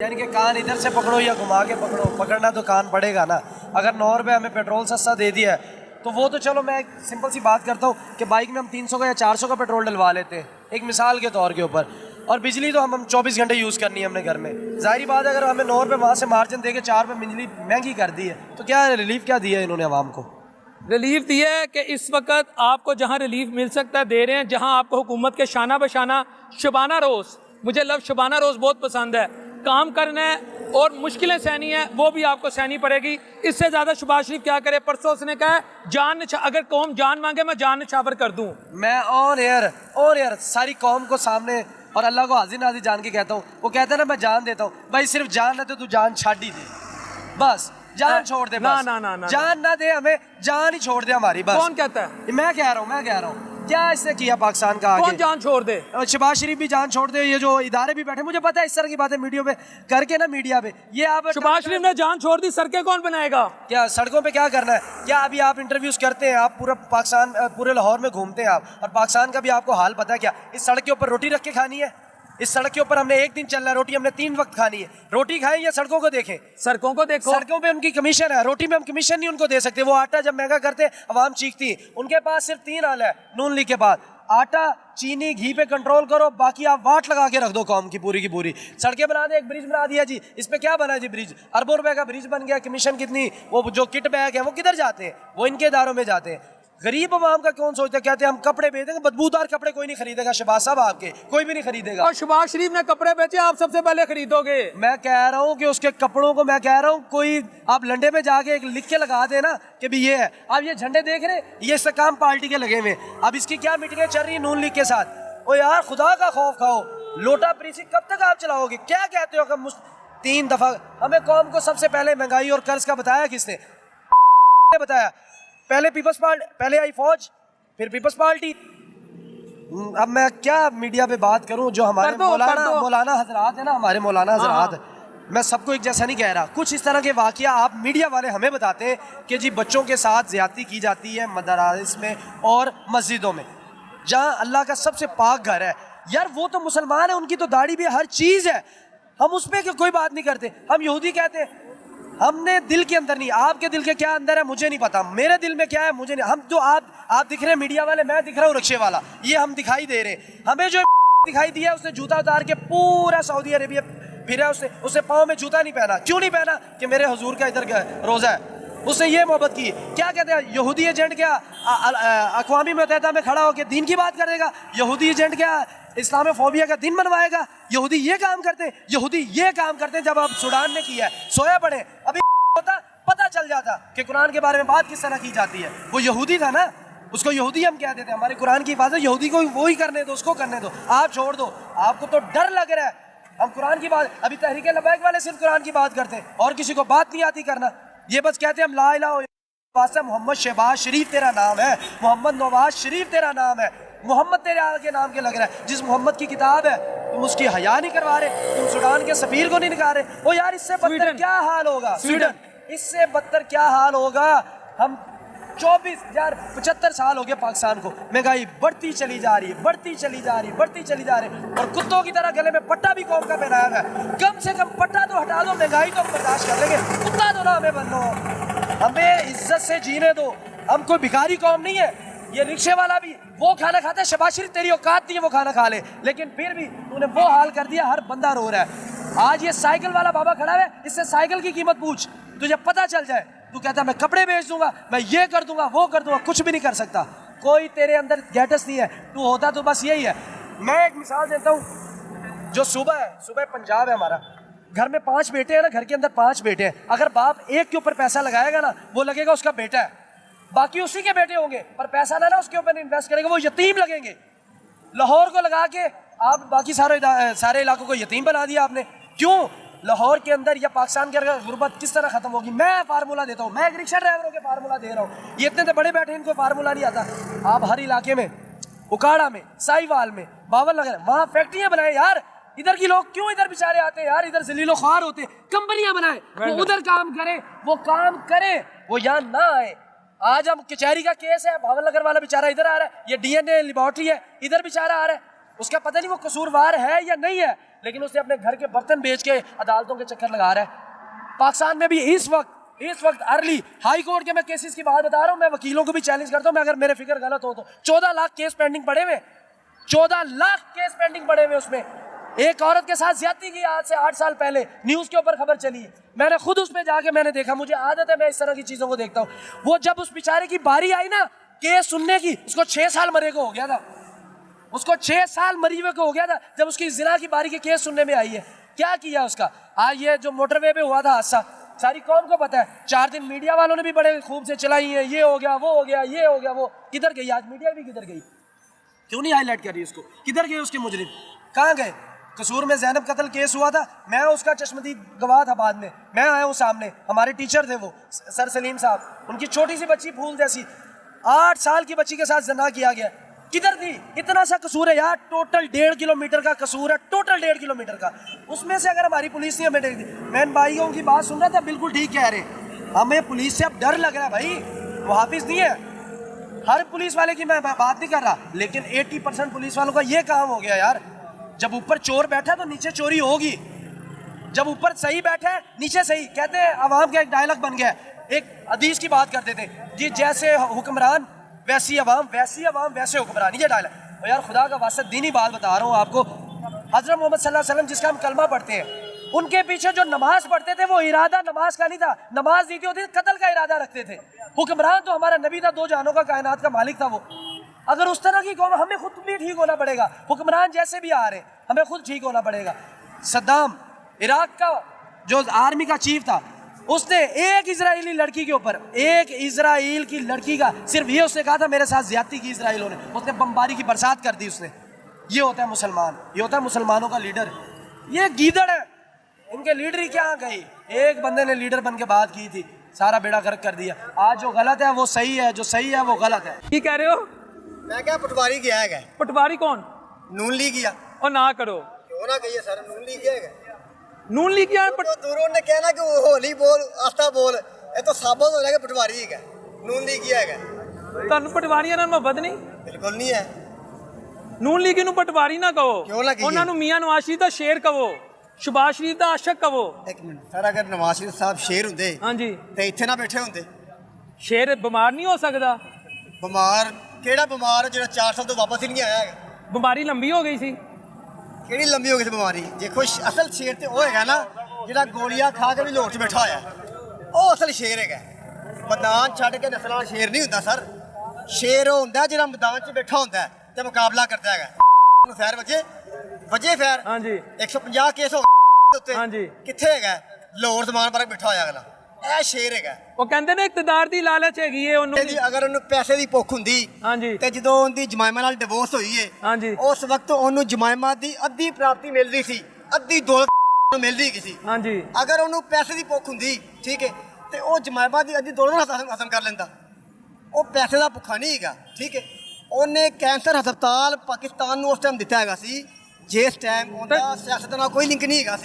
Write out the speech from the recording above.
यानी कि कान इधर से पकड़ो या घुमा के पकड़ो, पकड़ना तो कान पड़ेगा ना। अगर 9 रुपये हमें पेट्रोल सस्ता दे दिया है तो वो तो चलो, मैं एक सिंपल सी बात करता हूँ कि बाइक में हम 300 का या 400 का पेट्रोल डलवा लेते हैं, एक मिसाल के तौर के ऊपर। और बिजली तो हम 24 घंटे यूज़ करनी है हमने घर में। ज़ाहिर बात है, अगर हमें 9 रुपये वहाँ से मार्जिन दे के 4 रुपये बिजली महंगी कर दी है तो क्या रिलीफ क्या दिया है इन्होंने आवाम को? रिलीफ दिया है कि इस वक्त आपको जहां रिलीफ मिल सकता है दे रहे हैं, जहां आपको हुकूमत के शाना बशाना शबाना रोज़, मुझे लफ्ज़ शबाना रोज़ बहुत पसंद है, काम करना है और मुश्किलें सहनी है, वो भी आपको सहनी पड़ेगी। इससे ज़्यादा शहबाज शरीफ क्या करे? परसों उसने कहा जान अगर कौम जान मांगे मैं जान निछावर कर दूँ। मैं ऑन एयर सारी कौम को सामने और अल्लाह को हाजिर नाजिर जान के कहता हूँ। वो कहता है ना मैं जान देता हूँ, भाई सिर्फ जान ना दे, तू जान छाड़ ही दे, बस जान छोड़ दे, बस ना जान ना दे हमें, जान ही छोड़ दे हमारी, बस। कौन कहता है? मैं कह रहा हूँ क्या इसने किया पाकिस्तान का? कौन जान छोड़ दे? शहबाज शरीफ भी जान छोड़ दे, ये जो इदारे भी बैठे, मुझे पता है इस तरह की बातें मीडिया पे करके ना, मीडिया पे ये आप शहबाज शरीफ ने जान छोड़ दी, सड़कें कौन बनाएगा? क्या सड़कों पे क्या करना है? क्या अभी आप इंटरव्यूज करते हैं, आप पूरा पाकिस्तान पूरे लाहौर में घूमते हैं आप, और पाकिस्तान का भी आपको हाल पता है क्या? इस सड़क के ऊपर रोटी रख के खानी है, इस सड़क के ऊपर हमने एक दिन चलना है, रोटी हमने 3 वक्त खानी है। रोटी खाएं या सड़कों को देखें? सड़कों को देखो। सड़कों पे उनकी कमीशन है, रोटी में हम कमीशन नहीं उनको दे सकते। वो आटा जब महंगा करते अवाम चीखती है। उनके पास सिर्फ 3 हाल है नून लीग के बाद, आटा, चीनी, घी पे कंट्रोल करो, बाकी आप वाट लगा के रख दो कौम की पूरी। सड़कें बना दे, एक ब्रिज बना दिया जी, इस पे क्या बना जी? ब्रिज अरबों रुपए का ब्रिज बन गया, कमीशन कितनी? वो जो किट बैग है वो किधर जाते हैं? वो इनके इदारों में जाते हैं। गरीब आवाम का कौन सोचता है? कहते हैं हम कपड़े बेचेंगे, बदबूदार कपड़े कोई नहीं खरीदेगा शहबाज साहब, आपके कोई भी नहीं खरीदेगा। और शहबाज शरीफ ने कपड़े बेचे, आप सबसे पहले खरीदोगे। मैं कह रहा हूँ कि उसके कपड़ों को, मैं कह रहा हूँ कोई आप लंडे में जाके एक लिख के लगा देना कि भी ये है। अब ये झंडे देख रहे, ये इस्तेकाम पार्टी के लगे हुए, अब इसकी क्या मीटिंगें चल रही है नून लीग के साथ। ओ यार खुदा का खौफ खाओ, लोटा प्रीसी कब तक आप चलाओगे? क्या कहते हो कि 3 दफा हमें कौम को सबसे पहले महंगाई और कर्ज का बताया किसने? बताया। पहले पीपल्स पार्टी, पहले आई फौज, फिर पीपल्स पार्टी। अब मैं क्या मीडिया पे बात करूं? जो हमारे मौलाना हजरात है ना, हमारे मौलाना हजरात, मैं सबको एक जैसा नहीं कह रहा, कुछ इस तरह के वाकया आप मीडिया वाले हमें बताते हैं कि जी बच्चों के साथ ज्यादती की जाती है मदरास में और मस्जिदों में, जहाँ अल्लाह का सबसे पाक घर है। यार वो तो मुसलमान है, उनकी तो दाढ़ी भी हर चीज़ है, हम उस पर कोई बात नहीं करते। हम यहूदी कहते हैं, हमने दिल के अंदर नहीं, आपके दिल के क्या अंदर है मुझे नहीं पता, मेरे दिल में क्या है मुझे नहीं। हम जो आप दिख रहे हैं मीडिया वाले, मैं दिख रहा हूँ रिक्शे वाला, ये हम दिखाई दे रहे हैं। हमें जो दिखाई दिया उसने जूता उतार के पूरा सऊदी अरेबिया फिरा, उसने पाँव में जूता नहीं पहना। क्यों नहीं पहना? कि मेरे हुजूर का इधर रोज़ा है, उसने ये मोहब्बत की। क्या कहते हैं यहूदी एजेंट? क्या अक़वामी मुत्तहिदा में खड़ा होकर दीन की बात करेगा? यहूदी एजेंट क्या इस्लामोफोबिया का दिन मनवाएगा? यहूदी ये काम करते हैं, यहूदी ये काम करते हैं। जब आप सूडान ने किया है, सोया पड़े, अभी होता पता चल जाता कि कुरान के बारे में बात किस तरह की जाती है। वो यहूदी था ना, उसको यहूदी हम कहते थे। हमारे कुरान की हिफाजत यहूदी को वो ही करने दो, उसको करने दो, आप छोड़ दो। आपको तो डर लग रहा है। हम कुरान की बात, अभी तहरीक लबैक वाले सिर्फ कुरान की बात करते हैं और किसी को बात नहीं आती करना। ये बस कहते हैं हम ला इलाहा इल्लल्लाह, मोहम्मद शहबाज शरीफ तेरा नाम है, मोहम्मद नवाज शरीफ तेरा नाम है, मोहम्मद तेरे आगे नाम के लग रहा है। जिस मोहम्मद की किताब है तुम उसकी हया नहीं करवा रहे, तुम सूडान के सफीर को नहीं निकाल रहे। ओ यार इससे बदतर क्या हाल होगा? स्वीडन, इससे बदतर क्या हाल होगा? हम 75 साल हो गए पाकिस्तान को, महंगाई बढ़ती चली जा रही है, बढ़ती चली जा रही है, और कुत्तों की तरह गले में पट्टा भी कौम का पहनाया है। कम से कम पट्टा तो हटा दो, महंगाई तो हम बर्दाश्त कर लेंगे, कुत्ता तो ना हमें बनो, हमें इज्जत से जीने दो। हम कोई भिखारी कौम नहीं है। ये रिक्शे वाला भी वो खाना खाता है, शहबाज शरीफ तेरी औकात नहीं है वो खाना खा ले, लेकिन फिर भी तूने वो हाल कर दिया, हर बंदा रो रहा है। आज ये साइकिल वाला बाबा खड़ा है, इससे साइकिल की कीमत पूछ, तुझे पता चल जाए। तू कहता है मैं कपड़े बेच दूंगा, मैं ये कर दूंगा, वो कर दूंगा, कुछ भी नहीं कर सकता। कोई तेरे अंदर गैटस नहीं है, तू होता तो बस यही है। मैं एक मिसाल देता हूँ, जो सुबह पंजाब है हमारा, घर में 5 बेटे हैं ना, घर के अंदर 5 बेटे हैं। अगर बाप एक के ऊपर पैसा लगाएगा ना, वो लगेगा उसका बेटा है, बाकी उसी के बेटे होंगे, पर पैसा ना उसके ऊपर इन्वेस्ट करेंगे, वो यतीम लगेंगे। लाहौर को लगा के आप बाकी सारे इलाकों को यतीम बना दिया आपने। क्यों? लाहौर के अंदर या पाकिस्तान के अंदर गुर्बत किस तरह खत्म होगी? मैं फार्मूला देता हूँ, मैं एक रिक्शा ड्राइवरों के फार्मूला दे रहा हूँ। ये इतने तो बड़े बैठे, इनको फार्मूला नहीं आता। आप हर इलाके में, उकाड़ा में, साहिवाल में, बावल नगर, वहाँ फैक्ट्रियाँ बनाए यार। इधर के लोग क्यों इधर बेचारे आते हैं यार? इधर जलीलो ख्वार होते, कंपनियां बनाए, वो उधर काम करे, वो काम करे, वो यहाँ ना आए। आज हम कचहरी का केस है, भावल नगर वाला बेचारा इधर आ रहा है, ये DNA लेबोरेटरी है, इधर बेचारा आ रहा है, उसका पता नहीं वो कसूरवार है या नहीं है। लेकिन उसने अपने घर के बर्तन बेच के अदालतों के चक्कर लगा रहा है। पाकिस्तान में भी इस वक्त अर्ली हाई कोर्ट के मैं केसेस की बात बता रहा हूँ, मैं वकीलों को भी चैलेंज करता हूँ, मैं अगर मेरे फिगर गलत हो तो 14 लाख केस पेंडिंग पड़े हुए, 14 लाख केस पेंडिंग पड़े हुए। उसमें एक औरत के साथ ज्यादती की आज से 8 साल पहले न्यूज के ऊपर खबर चली है, मैंने खुद उस पर जाके मैंने देखा, मुझे आदत है मैं इस तरह की चीजों को देखता हूँ। वो जब उस बेचारे की बारी आई ना केस सुनने की, उसको 6 साल मरे को हो गया था, उसको 6 साल मरी हुए को हो गया था जब उसकी जिना की बारी के केस सुनने में आई है। क्या किया उसका? आज ये जो मोटरवे पे हुआ था हादसा, सारी कौम को पता है, 4 दिन मीडिया वालों ने भी बड़े खूब से चलाई है, ये हो गया वो हो गया ये हो गया वो। किधर गई आज मीडिया भी? किधर गई? क्यों नहीं हाईलाइट कर रही उसको? किधर गए उसके मुजरिम? कहाँ गए? कसूर में ज़ैनब कत्ल केस हुआ था, मैं उसका चश्मदीद गवाह था, बाद में मैं आया हूँ सामने, हमारे टीचर थे वो सर सलीम साहब, उनकी छोटी सी बच्ची फूल जैसी 8 साल की बच्ची के साथ जना किया गया। किधर थी? इतना सा कसूर है यार, टोटल 1.5 किलोमीटर का कसूर है, टोटल 1.5 किलोमीटर का। उसमें से अगर हमारी पुलिस नहीं हमें दी, मैं इन भाइयों की बात सुन रहा था, बिल्कुल ठीक कह रहे, हमें पुलिस से अब डर लग रहा है भाई। वो हाफिज नहीं है, हर पुलिस वाले की मैं बात नहीं कर रहा, लेकिन 80% पुलिस वालों का ये काम हो गया यार, जब ऊपर चोर बैठा तो नीचे चोरी होगी, जब ऊपर सही बैठा है नीचे सही। कहते हैं अवाम का एक डायलॉग बन गया है, एक हदीस की बात करते थे जी, जैसे हुक्मरान वैसी अवाम वैसे हुक्मरान, ये डायलॉग। और यार खुदा का वास्ता दीनी बात बता रहा हूँ आपको, हज़रत मोहम्मद सल्लल्लाहु अलैहि वसल्लम जिसका हम कलमा पढ़ते हैं, उनके पीछे जो नमाज पढ़ते थे वो इरादा नमाज का नहीं था, नमाज नहीं थी होती, कत्ल का इरादा रखते थे। हुक्मरान तो हमारा नबी था, 2 जहानों का कायनात का मालिक था वो। अगर उस तरह की कौम, हमें खुद भी ठीक होना पड़ेगा, हुक्मरान जैसे भी आ रहे हमें खुद ठीक होना पड़ेगा। सद्दाम इराक का जो आर्मी का चीफ था, उसने एक इजरायली लड़की के ऊपर, एक इजराइल की लड़की का सिर्फ ये उसने कहा था मेरे साथ ज्यादती की इजराइलों ने, उसने बमबारी की बरसात कर दी उसने। ये होता है मुसलमान, ये होता है मुसलमानों का लीडर। ये गीदड़ है, इनके लीडर ही क्या गई, एक बंदे ने लीडर बन के बात की थी, सारा बेड़ा गर्क कर दिया। आज जो गलत है वो सही है, जो सही है वो गलत है। की कह रहे हो? मैं क्या पटवारी गया है? पटवारी कौन? नून लीग गया। और ना करो, क्यों ना कहिए सर, नून लीग गया है। नून लीग यार तो दूरों ने कहना कि वो होली बोल आस्था बोल, ये तो साबित हो जाएगा पटवारी है, नून लीग गया है। ਤੁਹਾਨੂੰ ਪਟਵਾਰੀਆਂ ਨਾਲ ਮੁਹੱਬਤ ਨਹੀਂ? बिल्कुल नहीं है। ਨੂਨ ਲੀਗ ਨੂੰ ਪਟਵਾਰੀ ਨਾ ਕਹੋ, ਕਿਉਂ ਨਾ ਕਹੀਏ? ਉਹਨਾਂ ਨੂੰ ਮੀਆਂ ਨਵਾਜ਼ ਸ਼ਰੀਫ ਦਾ ਸ਼ੇਰ ਕਹੋ, ਸ਼ਬਾਜ਼ ਸ਼ਰੀਫ ਦਾ ਆਸ਼ਕ ਕਹੋ। एक मिनट सर, अगर नवाज शरीफ साहब शेर होंगे ਹਾਂਜੀ, तो इतने ना बैठे होंगे। ਸ਼ੇਰ ਬਿਮਾਰ ਨਹੀਂ ਹੋ ਸਕਦਾ? बीमार केड़ा बीमार जो 4 साल तो वापस ही नहीं आया है? ਬਿਮਾਰੀ ਲੰਬੀ ਹੋ ਗਈ ਸੀ। केड़ी लंबी हो गई थी बीमारी? देखो असल शेर तो वो है ना जो गोलियां खा के भी लोट च बैठा होया, वो असल शेर है। मैदान छड़ के नस्ल वाला शेर नहीं होता सर, शेर वो होंदा जो मैदान च बैठा होंदा है ते मुकाबला करता है। फैर वजे फैर, हाँ जी, 150 केस हो गए। हाँ जी, किथे है लाहौर जमान पर बैठा होया अगला, ਇਹ ਸ਼ੇਰ ਹੈਗਾ। ਉਹ ਕਹਿੰਦੇ ਨੇ ਇਕਤਦਾਰ ਦੀ ਲਾਲਚ ਹੈਗੀ ਏ ਉਹਨੂੰ। ਅਗਰ ਉਹਨੂੰ ਪੈਸੇ ਦੀ ਭੁੱਖ ਹੁੰਦੀ, ਹਾਂਜੀ, ਤੇ ਜਦੋਂ ਉਹਦੀ ਜਮਾਇਮਾ ਨਾਲ ਡਿਵੋਰਸ ਹੋਈ ਏ, ਹਾਂਜੀ, ਉਸ ਵਕਤ ਉਹਨੂੰ ਜਮਾਇਮਾ ਦੀ ਅੱਧੀ ਪ੍ਰਾਪਤੀ ਮਿਲਦੀ ਸੀ, ਅੱਧੀ ਦੌਲਤ ਨੂੰ ਮਿਲਦੀ ਸੀ। ਹਾਂਜੀ, ਅਗਰ ਉਹਨੂੰ ਪੈਸੇ ਦੀ ਭੁੱਖ ਹੁੰਦੀ, ਠੀਕ ਹੈ, ਤੇ ਉਹ ਜਮਾਇਮਾ ਦੀ ਅੱਧੀ ਦੌਲਤ ਹਾਸਲ ਕਰ ਲੈਂਦਾ। ਉਹ ਪੈਸੇ ਦਾ ਭੁੱਖਾ ਨਹੀਂ ਹੈਗਾ, ਠੀਕ ਹੈ। ਉਹਨੇ ਕੈਂਸਰ ਹਸਪਤਾਲ ਪਾਕਿਸਤਾਨ ਨੂੰ ਉਸ ਟਾਈਮ ਦਿੱਤਾ ਹੈਗਾ ਸੀ, ਜਿਸ ਟਾਈਮ ਉਹਦਾ ਸਿਆਸਤ ਨਾਲ ਕੋਈ ਲਿੰਕ ਨਹੀਂ ਹੈਗਾ ਸੀ।